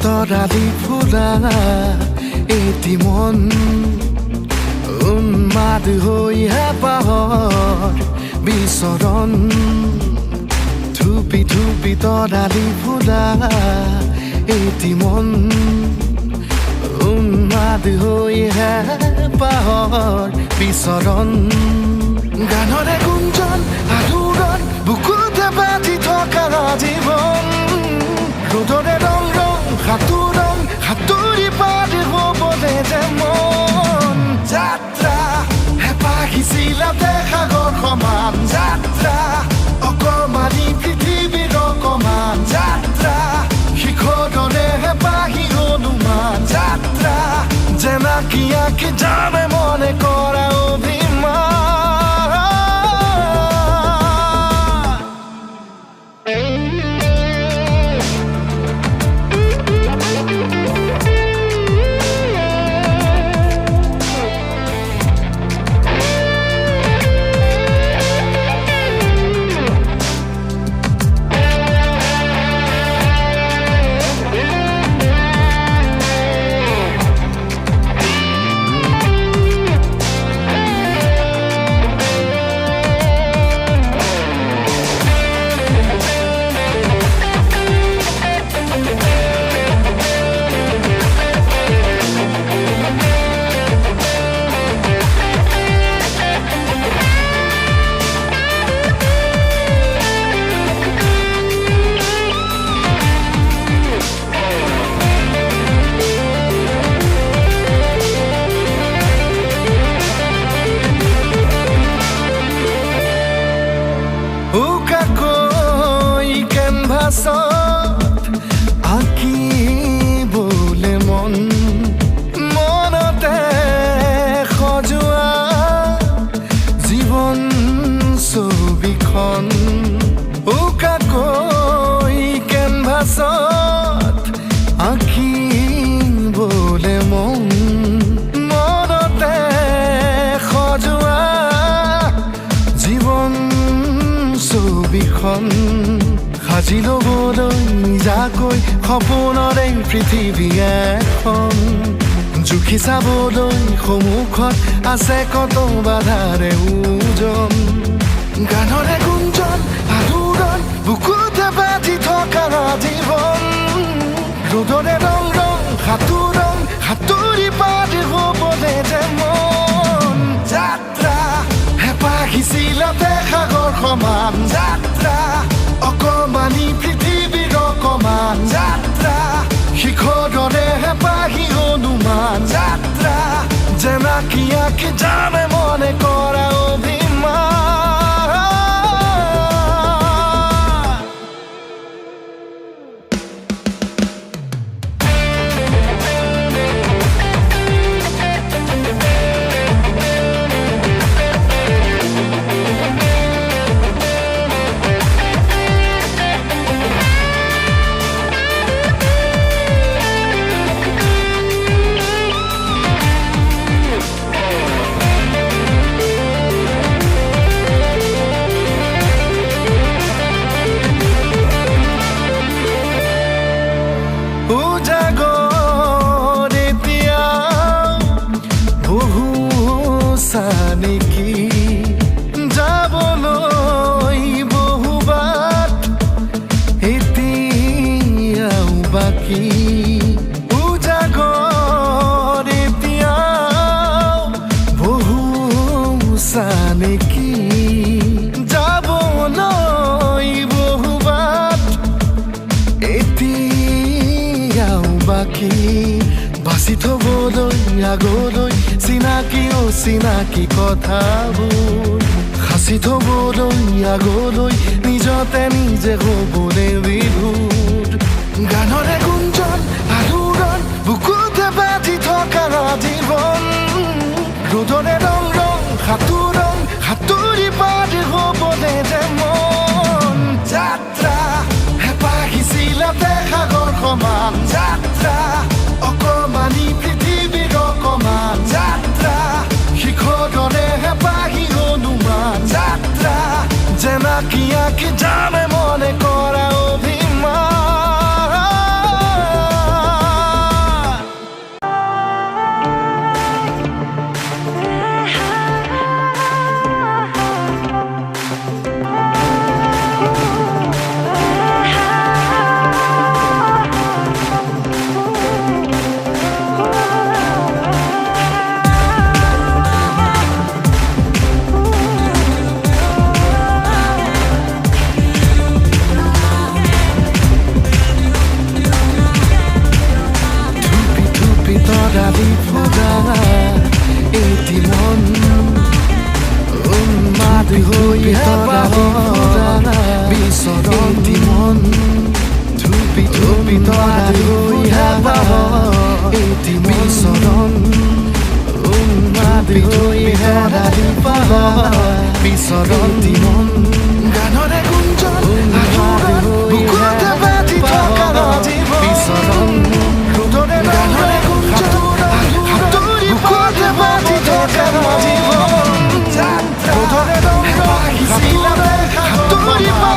তৰালি ফুৰা এটি মন উন্মাদ হৈ হেঁপাহৰ বিচৰণ ধুপি ধুপি তৰালি ফুৰা এটি মন উন্মাদ হৈ হেঁপাহৰ বিচৰণ গানৰে গুঞ্জন আলোড়ন বুকুতে বাজি থকা জীৱন ৰ'দৰে ৰং ৰং সাঁতোৰং সাঁতুৰি পাৰ হ'বলে যে মন যাত্ৰা হেঁপাহিছিলাতে সাগৰ সমান যাত্ৰা অকমানি পৃথিৱীৰ অকমান যাত্ৰা শিখৰৰে হেঁপাহি অনুমান যাত্ৰা জেনাকি আঁকি জানে মনে কৰা অভিমান আঁকিবলে মন মনতে সজোৱা জীৱন ছবিখন উকাকৈ কেনভাছত আঁকিবলে মন মনতে সজোৱা জীৱন ছবিখন সাজি ল'বলৈ নিজাকৈ সপোনৰে পৃথিৱী এখন জুখি চাবলৈ সন্মুখত আছে কত বাধাৰে ওজন গানৰে গুঞ্জন আলোড়ন বুকুতে বাজি থকা জীৱন ৰ'দৰে ৰং ৰং সাঁতোৰং সাঁতুৰি পাৰ হ'বলে যে মন যাত্ৰা হেঁপাহিছিলাতে সাগৰ সমান যাত্ৰা অকমানি পৃথিৱীৰ অকমান যাত্ৰা শিখৰৰে হেঁপাহি অনুমান যাত্ৰা জেনাকি আঁকি জানে মনে কৰা অভিমান নেকি যাবলৈ বহুবাট এতিয়াও বাকী উজাগৰ এতিয়াও বহু নেকি যাবলৈ বহুবাট এতিয়াও বাকী বাচি থবলৈ আগলৈ চিনাকি অচিনাকি কথাবোৰ সাঁচি থবলৈ আগলৈ নিজতে নিজে হ'বলৈ বিভোৰ গানৰে গুঞ্জন আলোড়ন বুকুতে বাজি থকা জীৱন ৰ'দৰে ৰং ৰং সাঁতোৰং সাঁতুৰি পাৰ হ'বলে যে মন যাত্ৰা হেঁপাহিছিলাতে সাগৰ সমান যাত্ৰা অকমানি পৃথিৱীৰ অকমান যাত্ৰা শিখৰৰে হেঁপাহি অনুমান যাত্ৰা জেনাকি আঁকি জানে মনে কৰা অভিমান এটি মন ধুপি ধুপি তৰালি ফুলা এটি বিচৰণ ধুপি ধুপি তৰালি ফুলা বিচৰণ এটি মন গানৰে গুঞ্জন বুকুতে বাজি থকা জীৱন বিচৰণ ৰুদৰে গানৰে গুঞ্জন হাতুৰি বুকুতে বাজি থকা জীৱন ৰুদৰে হাতুৰি বাজি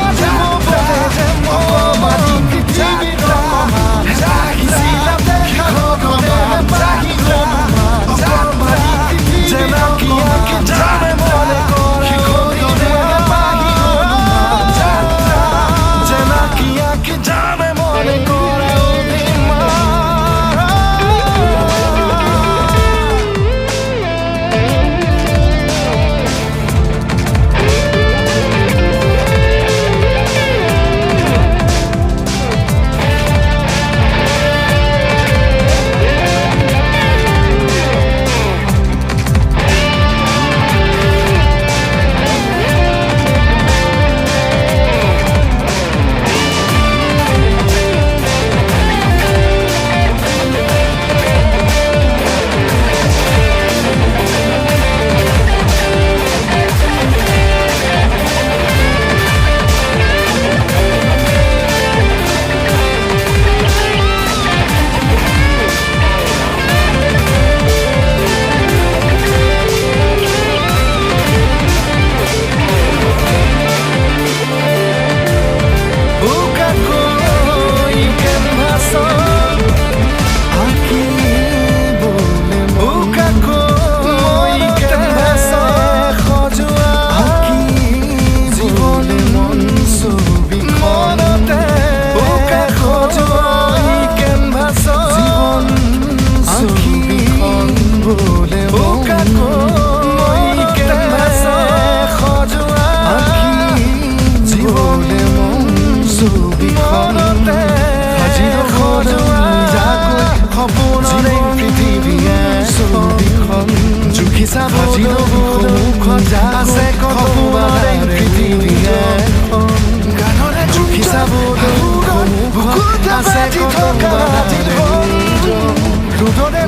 ৰুদৰে